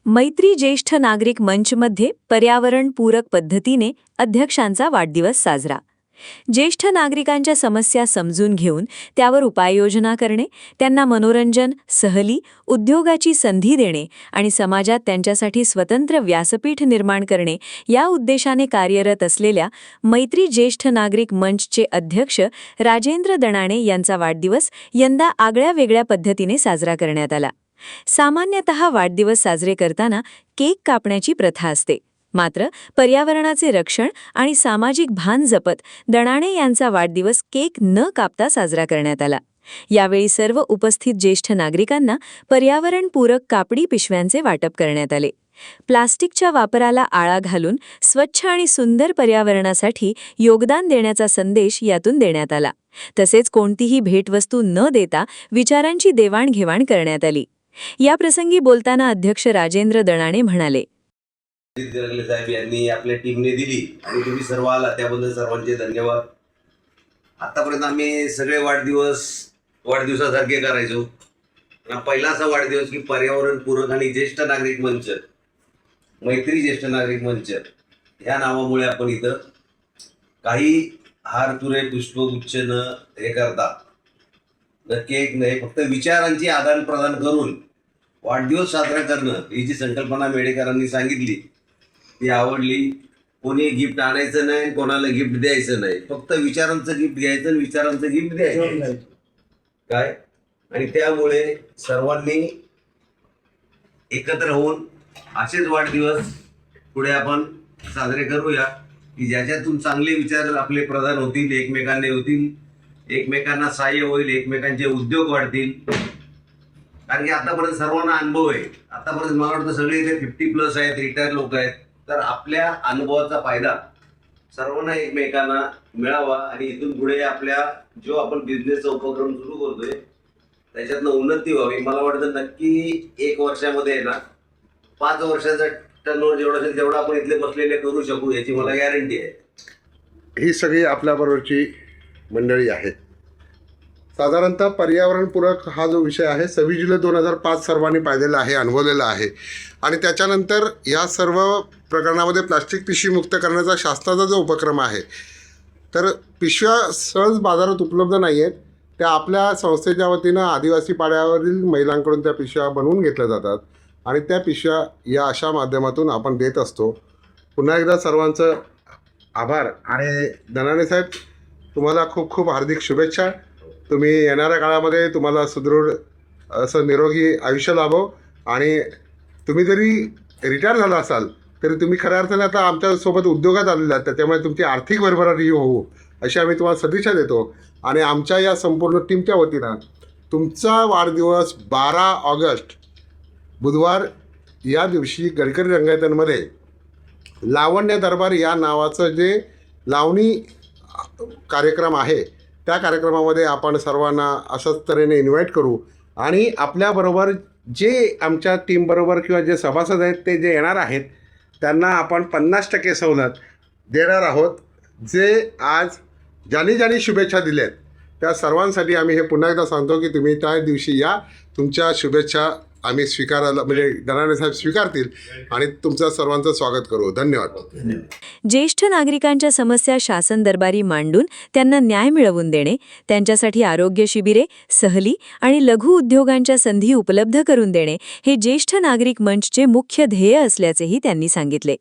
मैत्री ज्येष्ठ नागरिक मंचमध्ये पर्यावरणपूरक पद्धतीने अध्यक्षांचा वाढदिवस साजरा. ज्येष्ठ नागरिकांच्या समस्या समजून घेऊन त्यावर उपाययोजना करणे, त्यांना मनोरंजन, सहली, उद्योगाची संधी देणे आणि समाजात त्यांच्यासाठी स्वतंत्र व्यासपीठ निर्माण करणे या उद्देशाने कार्यरत असलेल्या मैत्री ज्येष्ठ नागरिक मंचचे अध्यक्ष राजेंद्र दणाणे यांचा वाढदिवस यंदा आगळ्या वेगळ्या पद्धतीने साजरा करण्यात आला. सामान्यतः वाढदिवस साजरे करताना केक कापण्याची प्रथा असते. मात्र पर्यावरणाचे रक्षण आणि सामाजिक भान जपत दणाणे यांचा वाढदिवस केक न कापता साजरा करण्यात आला. यावेळी सर्व उपस्थित ज्येष्ठ नागरिकांना पर्यावरणपूरक कापडी पिशव्यांचे वाटप करण्यात आले. प्लास्टिकच्या वापराला आळा घालून स्वच्छ आणि सुंदर पर्यावरणासाठी योगदान देण्याचा संदेश यातून देण्यात आला. तसेच कोणतीही भेटवस्तू न देता विचारांची देवाणघेवाण करण्यात आली. या प्रसंगी बोलताना अध्यक्ष राजेंद्र दणाणे म्हणाले, साहेब यांनी आपल्या टीमने दिली आणि तुम्ही सर्व आला त्याबद्दल सर्वांचे धन्यवाद. आतापर्यंत आम्ही सगळे वाढदिवसासारखे करायचो. पहिला असा वाढदिवस की पर्यावरणपूरक आणि ज्येष्ठ नागरिक मंच, मैत्री ज्येष्ठ नागरिक मंच ह्या नावामुळे आपण इथं काही हार तुरे पुष्पगुच्छ न हे करता, न केक नाही, फक्त विचारांची आदान प्रदान करून वाढदिवस साजरा करणं ही जी संकल्पना मेडेकरांनी सांगितली ती आवडली. कोणी गिफ्ट आणायचं नाही, कोणाला गिफ्ट द्यायचं नाही, फक्त विचारांचं गिफ्ट घ्यायचं आणि विचारांचं गिफ्ट द्यायचं काय. आणि त्यामुळे सर्वांनी एकत्र होऊन असेच वाढदिवस पुढे आपण साजरे करूया की ज्याच्यातून चांगले विचार आपले प्रदान होतील, एकमेकांना होतील, एकमेकांना सहाय्य होईल, एकमेकांचे उद्योग वाढतील. कारण की आतापर्यंत सर्वांना अनुभव आहे. आतापर्यंत मला वाटतं सगळे इथे 50+ आहेत, रिटायर लोक आहेत. तर आपल्या अनुभवाचा फायदा सर्वांना एकमेकांना मिळावा आणि इथून पुढे आपल्या जो आपण बिझनेसचा उपक्रम सुरू करतोय त्याच्यातनं उन्नती व्हावी. मला वाटतं नक्की 1 वर्षामध्ये आहे ना 5 वर्षाचा टर्नओव्हर जेवढा असेल तेवढा आपण इथले बसलेले करू शकू याची मला गॅरंटी आहे. ही सगळी आपल्याबरोबरची मंडळी आहे. साधारणतः पर्यावरणपूरक हा जो विषय आहे 26 जुलै 2005 सर्वांनी पाहिलेला आहे, अनुभवलेला आहे. आणि त्याच्यानंतर या सर्व प्रकरणामध्ये प्लास्टिक पिशवी मुक्त करण्याचा शासनाचा जो उपक्रम आहे, तर पिशव्या सहज बाजारात उपलब्ध नाही आहेत. त्या आपल्या संस्थेच्या वतीनं आदिवासी पाड्यावरील महिलांकडून त्या पिशव्या बनवून घेतल्या जातात आणि त्या पिशव्या या अशा माध्यमातून आपण देत असतो. पुन्हा एकदा सर्वांचं आभार. आणि दणाणे साहेब, तुम्हाला खूप खूप हार्दिक शुभेच्छा. तुम्ही येणाऱ्या काळामध्ये तुम्हाला सुदृढ असं निरोगी आयुष्य लाभो. आणि तुम्ही जरी रिटायर झाला असाल तरी तुम्ही खऱ्या अर्थाने आता आमच्यासोबत उद्योगात आलेला आहात, त्याच्यामुळे तुमची आर्थिक भरभराटी होऊ अशी आम्ही तुम्हाला सदिच्छा देतो. आणि आमच्या या संपूर्ण टीमच्या वतीनं तुमचा वाढदिवस 12 ऑगस्ट बुधवार या दिवशी गडकरी रंगायतनमध्ये लावण्य दरबार या नावाचं जे लावणी कार्यक्रम आहे त्या कार्यक्रमामध्ये आपण सर्वांना अशाच तऱ्हेने इन्व्हाइट करू. आणि आपल्याबरोबर जे आमच्या टीमबरोबर किंवा जे सभासद आहेत ते जे येणार आहेत त्यांना आपण 50% सवलत देणार आहोत. जे आज ज्यांनी शुभेच्छा दिल्यात त्या सर्वांसाठी आम्ही हे पुन्हा एकदा सांगतो की तुम्ही त्या दिवशी या. तुमच्या शुभेच्छा आम्ही स्वीकारायला म्हणजे दणाणे साहेब स्वीकारतील आणि तुमचं सर्वांचं स्वागत करू. धन्यवाद. ज्येष्ठ नागरिकांच्या समस्या शासन दरबारी मांडून त्यांना न्याय मिळवून देणे, त्यांच्यासाठी आरोग्य शिबिरे, सहली आणि लघु उद्योगांच्या संधी उपलब्ध करून देणे हे ज्येष्ठ नागरिक मंचचे मुख्य ध्येय असल्याचेही त्यांनी सांगितले.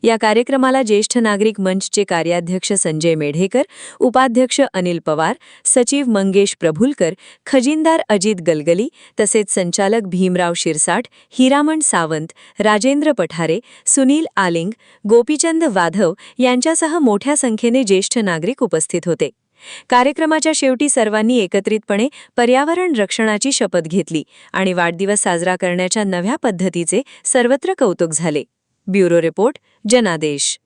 या कार्यक्रमाला ज्येष्ठ नागरिक मंचचे कार्याध्यक्ष संजय मेढेकर, उपाध्यक्ष अनिल पवार, सचिव मंगेश प्रभुलकर, खजिनदार अजित गलगली तसेच संचालक भीमराव शिरसाट, हिरामण सावंत, राजेंद्र पठारे, सुनील आलिंग, गोपीचंद वाधव यांच्यासह मोठ्या संख्येने ज्येष्ठ नागरिक उपस्थित होते. कार्यक्रमाच्या शेवटी सर्वांनी एकत्रितपणे पर्यावरण रक्षणाची शपथ घेतली आणि वाढदिवस साजरा करण्याच्या नव्या पद्धतीचे सर्वत्र कौतुक झाले. ब्युरो रिपोर्ट, जनादेश.